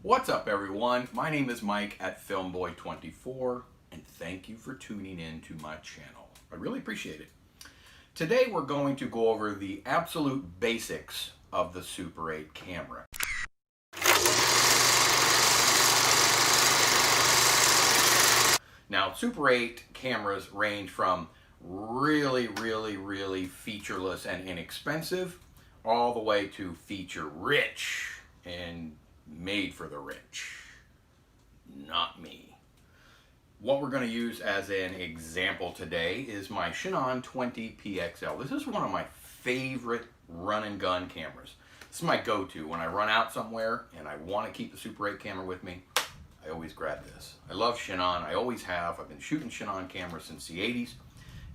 What's up, everyone? My name is Mike at FilmBoy24, and thank you for tuning in to my channel. I really appreciate it. Today we're going to go over the absolute basics of the Super 8 camera. Now, Super 8 cameras range from really featureless and inexpensive all the way to feature rich and made for the rich. Not me. What we're going to use as an example today is my Chinon 20PXL. This is one of my favorite run and gun cameras. This is my go-to when I run out somewhere and I want to keep the Super 8 camera with me. I always grab this. I love Chinon. I always have. I've been shooting Chinon cameras since the 80s,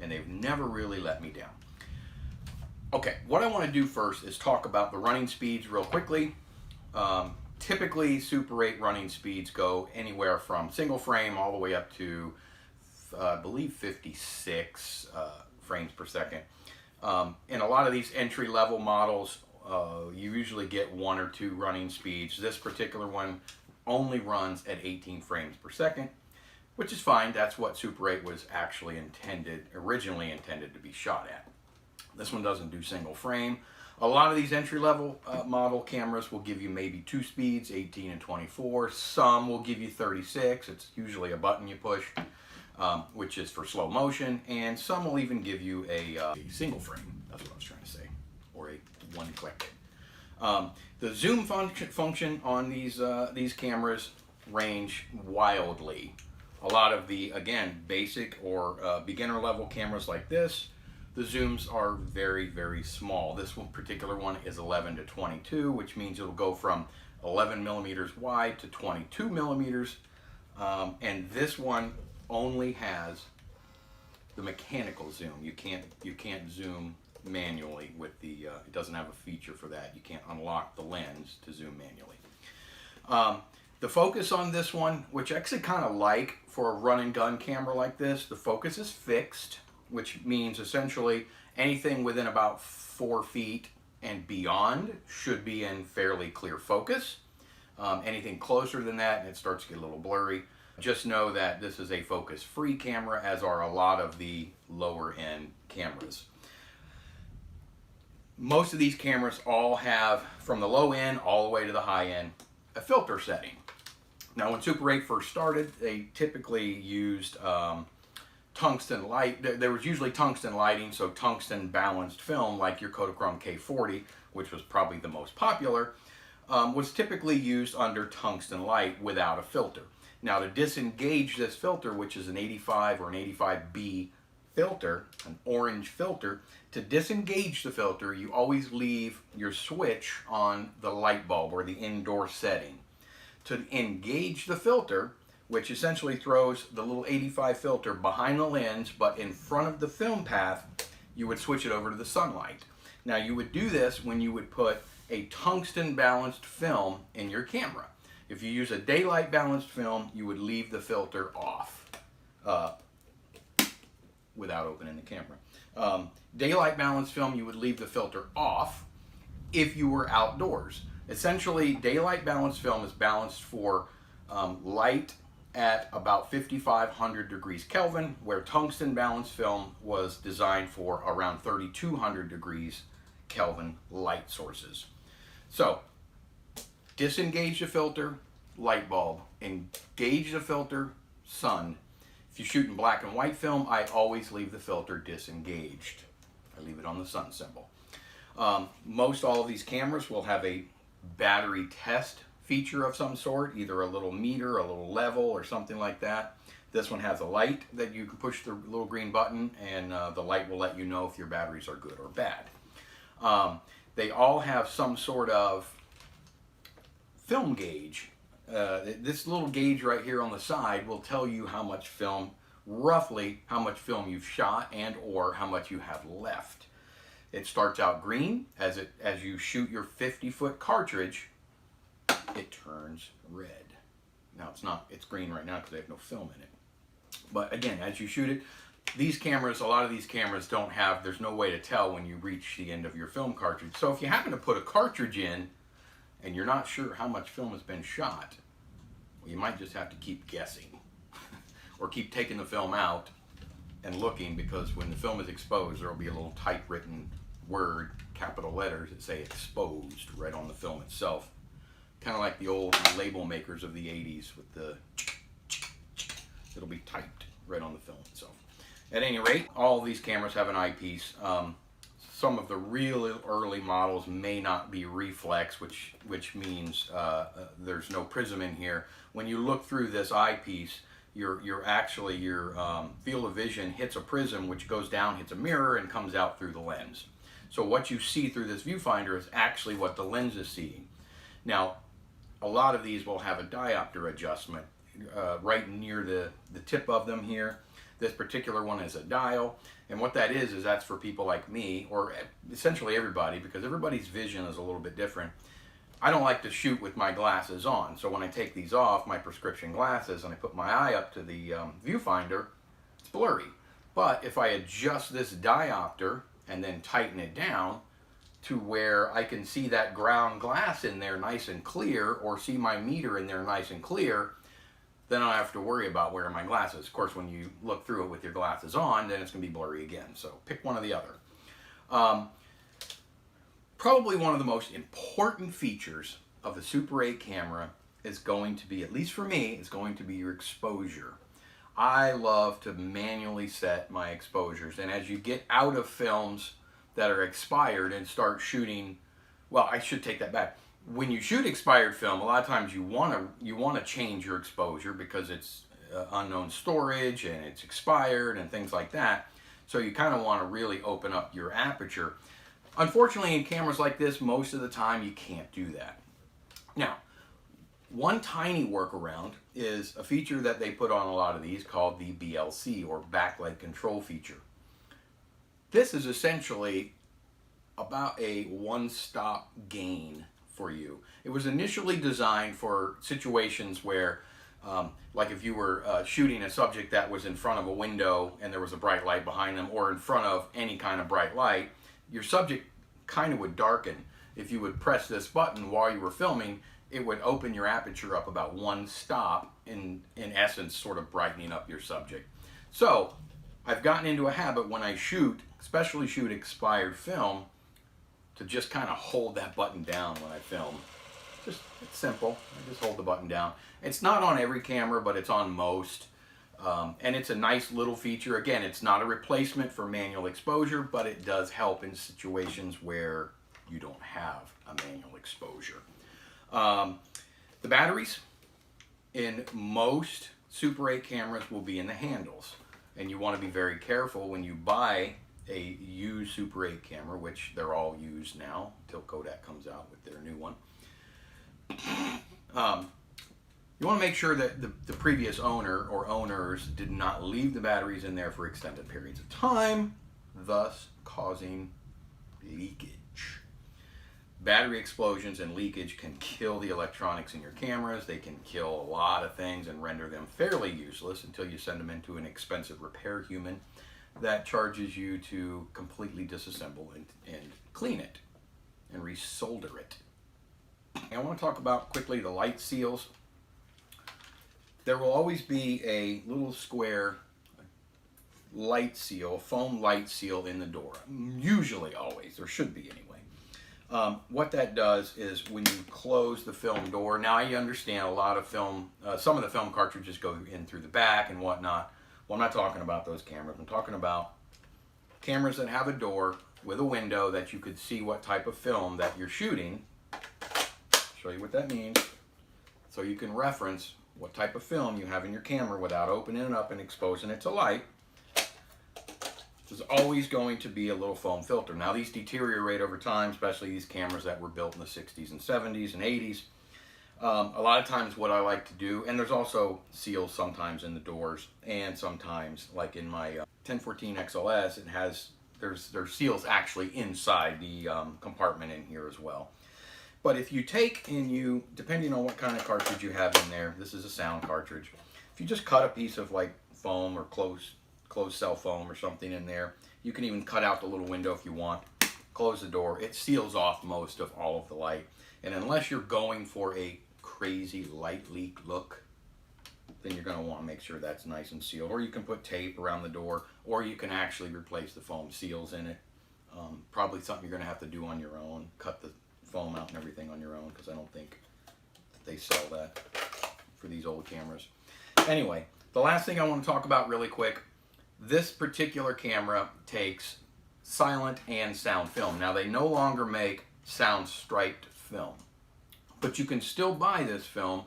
and they've never really let me down. Okay, what I want to do first is talk about the running speeds real quickly. Typically, Super 8 running speeds go anywhere from single frame all the way up to, I believe, 56 frames per second. In a lot of these entry-level models, you usually get 1 or 2 running speeds. This particular one only runs at 18 frames per second, which is fine. That's what Super 8 was actually originally intended to be shot at. This one doesn't do single frame. A lot of these entry-level model cameras will give you maybe 2 speeds, 18 and 24. Some will give you 36. It's usually a button you push, which is for slow motion, and some will even give you a single frame. That's what I was trying to say, or a one click. The zoom function on these cameras range wildly. A lot of the, again, basic or beginner level cameras like this, the zooms are very small. This particular one is 11 to 22, which means it'll go from 11 millimeters wide to 22 millimeters. And this one only has the mechanical zoom. You can't zoom manually with the, it doesn't have a feature for that. You can't unlock the lens to zoom manually. The focus on this one, which I actually kind of like for a run and gun camera like this, the focus is fixed, which means essentially anything within about 4 feet and beyond should be in fairly clear focus. Anything closer than that, and it starts to get a little blurry. Just know that this is a focus-free camera, as are a lot of the lower-end cameras. Most of these cameras all have, from the low end all the way to the high end, a filter setting. Now, when Super 8 first started, they typically used tungsten light. There was usually tungsten lighting, so tungsten balanced film like your Kodachrome K40, which was probably the most popular, was typically used under tungsten light without a filter. Now, to disengage this filter, which is an 85 or an 85B filter, an orange filter, to disengage the filter, you always leave your switch on the light bulb or the indoor setting. To engage the filter, which essentially throws the little 85 filter behind the lens but in front of the film path, you would switch it over to the sunlight. Now, you would do this when you would put a tungsten balanced film in your camera. If you use a daylight balanced film, you would leave the filter off without opening the camera. Daylight balanced film, you would leave the filter off if you were outdoors. Essentially, daylight balanced film is balanced for light at about 5,500 degrees Kelvin, where tungsten balanced film was designed for around 3,200 degrees Kelvin light sources. So, disengage the filter, light bulb. Engage the filter, sun. If you shoot in black and white film, I always leave the filter disengaged. I leave it on the sun symbol. Most all of these cameras will have a battery test feature of some sort, either a little meter, a little level, or something like that. This one has a light that you can push the little green button, and the light will let you know if your batteries are good or bad. They all have some sort of film gauge. This little gauge right here on the side will tell you how much film, roughly how much film you've shot and or how much you have left. It starts out green. As you shoot your 50-foot cartridge, it turns red. Now it's green right now because they have no film in it. But again, as you shoot it, these cameras, a lot of these cameras there's no way to tell when you reach the end of your film cartridge. So if you happen to put a cartridge in and you're not sure how much film has been shot, well, you might just have to keep guessing or keep taking the film out and looking, because when the film is exposed, there will be a little typewritten word, capital letters, that say exposed right on the film itself. Kind of like the old label makers of the 80s with the, it'll be typed right on the film itself. At any rate, all of these cameras have an eyepiece. Some of the really early models may not be reflex, which means there's no prism in here. When you look through this eyepiece, your field of vision hits a prism, which goes down, hits a mirror, and comes out through the lens. So what you see through this viewfinder is actually what the lens is seeing. Now, a lot of these will have a diopter adjustment right near the tip of them here. This particular one is a dial, and what that is that's for people like me, or essentially everybody, because everybody's vision is a little bit different. I don't like to shoot with my glasses on, so when I take these off, my prescription glasses, and I put my eye up to the viewfinder, it's blurry. But if I adjust this diopter and then tighten it down to where I can see that ground glass in there nice and clear, or see my meter in there nice and clear, then I don't have to worry about wearing my glasses. Of course, when you look through it with your glasses on, then it's going to be blurry again. So pick one or the other. Probably one of the most important features of the Super 8 camera is going to be, at least for me, is going to be your exposure. I love to manually set my exposures, and as you get out of films that are expired and start shooting, well, I should take that back. When you shoot expired film, a lot of times you want to change your exposure because it's unknown storage and it's expired and things like that. So you kind of want to really open up your aperture. Unfortunately, in cameras like this, most of the time you can't do that. Now, one tiny workaround is a feature that they put on a lot of these called the BLC, or backlight control feature. This is essentially about a one-stop gain for you. It was initially designed for situations where, like if you were shooting a subject that was in front of a window and there was a bright light behind them, or in front of any kind of bright light, your subject kind of would darken. If you would press this button while you were filming, it would open your aperture up about one stop, in essence sort of brightening up your subject. So I've gotten into a habit when I shoot, especially shoot expired film, to just kind of hold that button down when I film. It's simple. I just hold the button down. It's not on every camera, but it's on most. And it's a nice little feature. Again, it's not a replacement for manual exposure, but it does help in situations where you don't have a manual exposure. The batteries in most Super 8 cameras will be in the handles. And you want to be very careful when you buy a used Super 8 camera, which they're all used now until Kodak comes out with their new one. You want to make sure that the previous owner or owners did not leave the batteries in there for extended periods of time, thus causing leakage. Battery explosions and leakage can kill the electronics in your cameras. They can kill a lot of things and render them fairly useless until you send them into an expensive repair human that charges you to completely disassemble and clean it and resolder it. I want to talk about quickly the light seals. There will always be a little square light seal, foam light seal in the door. Usually, always. There should be anyway. What that does is when you close the film door, now I understand a lot of film, some of the film cartridges go in through the back and whatnot. Well, I'm not talking about those cameras. I'm talking about cameras that have a door with a window that you could see what type of film that you're shooting. Show you what that means, so you can reference what type of film you have in your camera without opening it up and exposing it to light. There's always going to be a little foam filter. Now these deteriorate over time, especially these cameras that were built in the 60s and 70s and 80s. A lot of times what I like to do, and there's also seals sometimes in the doors, and sometimes like in my 1014 XLS, there's seals actually inside the compartment in here as well. But if you take and you, depending on what kind of cartridge you have in there, this is a sound cartridge. If you just cut a piece of like foam or closed cell foam or something in there, you can even cut out the little window if you want, close the door. It seals off most of all of the light. And unless you're going for a crazy light leak look, then you're going to want to make sure that's nice and sealed. Or you can put tape around the door, or you can actually replace the foam seals in it. Probably something you're going to have to do on your own. Cut the foam out and everything on your own, because I don't think that they sell that for these old cameras. Anyway, the last thing I want to talk about really quick, this particular camera takes silent and sound film. Now, they no longer make sound striped film, but you can still buy this film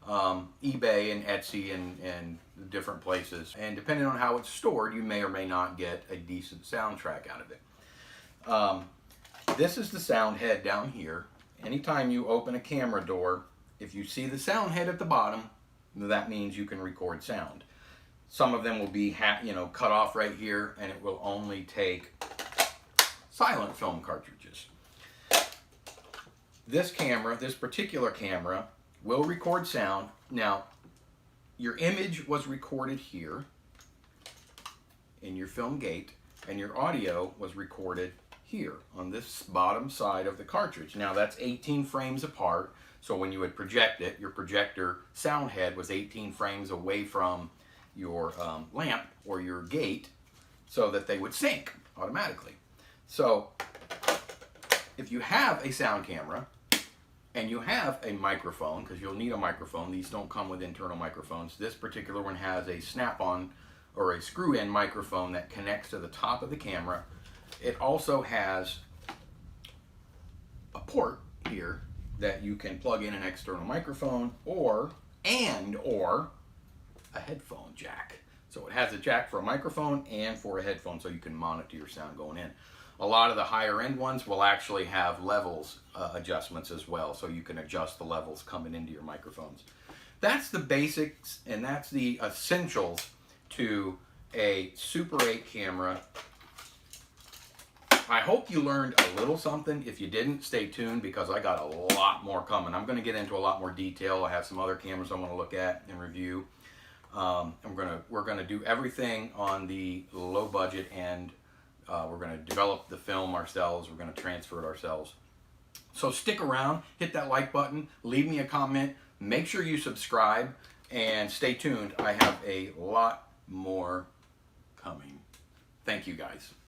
eBay and Etsy and different places, and depending on how it's stored, you may or may not get a decent soundtrack out of it. This is the sound head down here. Anytime you open a camera door, if you see the sound head at the bottom, that means you can record sound. Some of them will be cut off right here, and it will only take silent film cartridges. This camera, this particular camera, will record sound. Now, your image was recorded here in your film gate, and your audio was recorded here on this bottom side of the cartridge. Now, that's 18 frames apart, so when you would project it, your projector sound head was 18 frames away from your lamp or your gate, so that they would sync automatically. So, if you have a sound camera, and you have a microphone, because you'll need a microphone. These don't come with internal microphones. This particular one has a snap-on or a screw-in microphone that connects to the top of the camera. It also has a port here that you can plug in an external microphone or a headphone jack. So it has a jack for a microphone and for a headphone, so you can monitor your sound going in. A lot of the higher end ones will actually have levels adjustments as well, so you can adjust the levels coming into your microphones. That's the basics, and that's the essentials to a Super 8 camera. I hope you learned a little something. If you didn't, stay tuned, because I got a lot more coming. I'm going to get into a lot more detail. I have some other cameras I want to look at and review. We're going to do everything on the low budget end. We're going to develop the film ourselves. We're going to transfer it ourselves. So stick around, hit that like button, leave me a comment, make sure you subscribe, and stay tuned. I have a lot more coming. Thank you, guys.